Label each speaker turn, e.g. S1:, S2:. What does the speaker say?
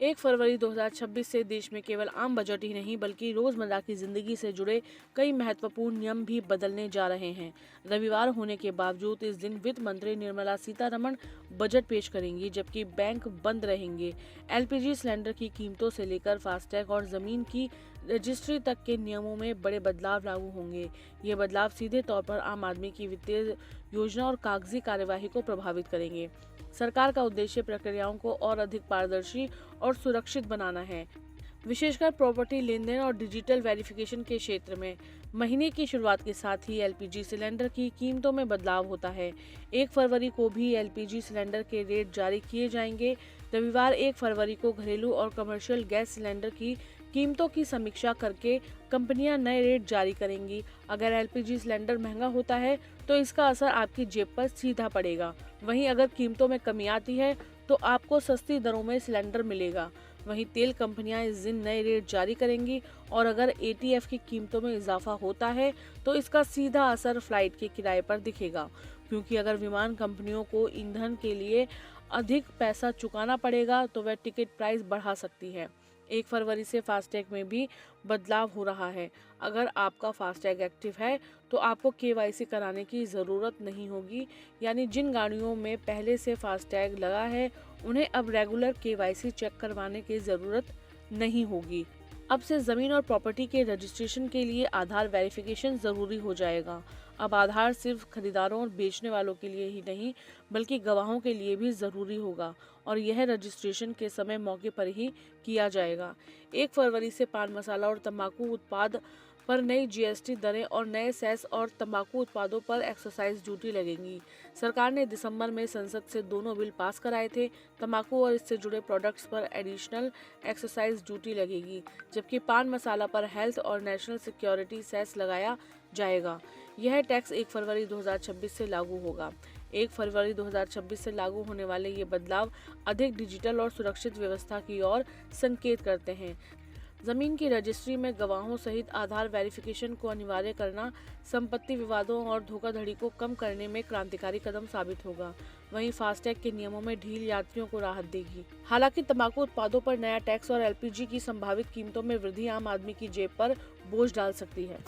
S1: 1 फरवरी 2026 से देश में केवल आम बजट ही नहीं बल्कि रोजमर्रा की जिंदगी से जुड़े कई महत्वपूर्ण नियम भी बदलने जा रहे हैं। रविवार होने के बावजूद इस दिन वित्त मंत्री निर्मला सीतारमण बजट पेश करेंगी, जबकि बैंक बंद रहेंगे। एलपीजी सिलेंडर की कीमतों से लेकर फास्टैग और जमीन की रजिस्ट्री तक के नियमों में बड़े बदलाव लागू होंगे। ये बदलाव सीधे तौर पर आम आदमी की वित्तीय योजना और कागजी कार्यवाही को प्रभावित करेंगे। सरकार का उद्देश्य प्रक्रियाओं को और अधिक पारदर्शी और सुरक्षित बनाना है, विशेषकर प्रॉपर्टी लेन देन और डिजिटल वेरिफिकेशन के क्षेत्र में। महीने की शुरुआत के साथ ही एलपीजी सिलेंडर की कीमतों में बदलाव होता है। 1 फरवरी को भी एलपीजी सिलेंडर के रेट जारी किए जाएंगे। रविवार 1 फरवरी को घरेलू और कमर्शियल गैस सिलेंडर की कीमतों की समीक्षा करके कंपनियां नए रेट जारी करेंगी। अगर एलपीजी सिलेंडर महंगा होता है तो इसका असर आपकी जेब पर सीधा पड़ेगा। वहीं अगर कीमतों में कमी आती है तो आपको सस्ती दरों में सिलेंडर मिलेगा। वहीं तेल कंपनियां इस दिन नए रेट जारी करेंगी और अगर एटीएफ की कीमतों में इजाफा होता है तो इसका सीधा असर फ्लाइट के किराए पर दिखेगा, क्योंकि अगर विमान कंपनियों को ईंधन के लिए अधिक पैसा चुकाना पड़ेगा तो वह टिकट प्राइस बढ़ा सकती है। 1 फरवरी से फास्टैग में भी बदलाव हो रहा है। अगर आपका फास्टैग एक्टिव है तो आपको केवाईसी कराने की ज़रूरत नहीं होगी, यानी जिन गाड़ियों में पहले से फास्टैग लगा है उन्हें अब रेगुलर केवाईसी चेक करवाने की ज़रूरत नहीं होगी। अब से ज़मीन और प्रॉपर्टी के रजिस्ट्रेशन के लिए आधार वेरिफिकेशन ज़रूरी हो जाएगा। अब आधार सिर्फ खरीदारों और बेचने वालों के लिए ही नहीं बल्कि गवाहों के लिए भी ज़रूरी होगा और यह रजिस्ट्रेशन के समय मौके पर ही किया जाएगा। 1 फरवरी से पान मसाला और तंबाकू उत्पाद पर नई जीएसटी दरें और नए सेस और तंबाकू उत्पादों पर एक्साइज ड्यूटी लगेंगी। सरकार ने दिसंबर में संसद से दोनों बिल पास कराए थे। तंबाकू और इससे जुड़े प्रोडक्ट्स पर एडिशनल एक्साइज ड्यूटी लगेगी, जबकि पान मसाला पर हेल्थ और नेशनल सिक्योरिटी सेस लगाया जाएगा। यह टैक्स 1 फरवरी 2026 से लागू होगा। 1 फरवरी 2026 से लागू होने वाले ये बदलाव अधिक डिजिटल और सुरक्षित व्यवस्था की ओर संकेत करते हैं। जमीन की रजिस्ट्री में गवाहों सहित आधार वेरिफिकेशन को अनिवार्य करना संपत्ति विवादों और धोखाधड़ी को कम करने में क्रांतिकारी कदम साबित होगा। वहीं फास्टैग के नियमों में ढील यात्रियों को राहत देगी। हालांकि तंबाकू उत्पादों पर नया टैक्स और एलपीजी की संभावित कीमतों में वृद्धि आम आदमी की जेब पर बोझ डाल सकती है।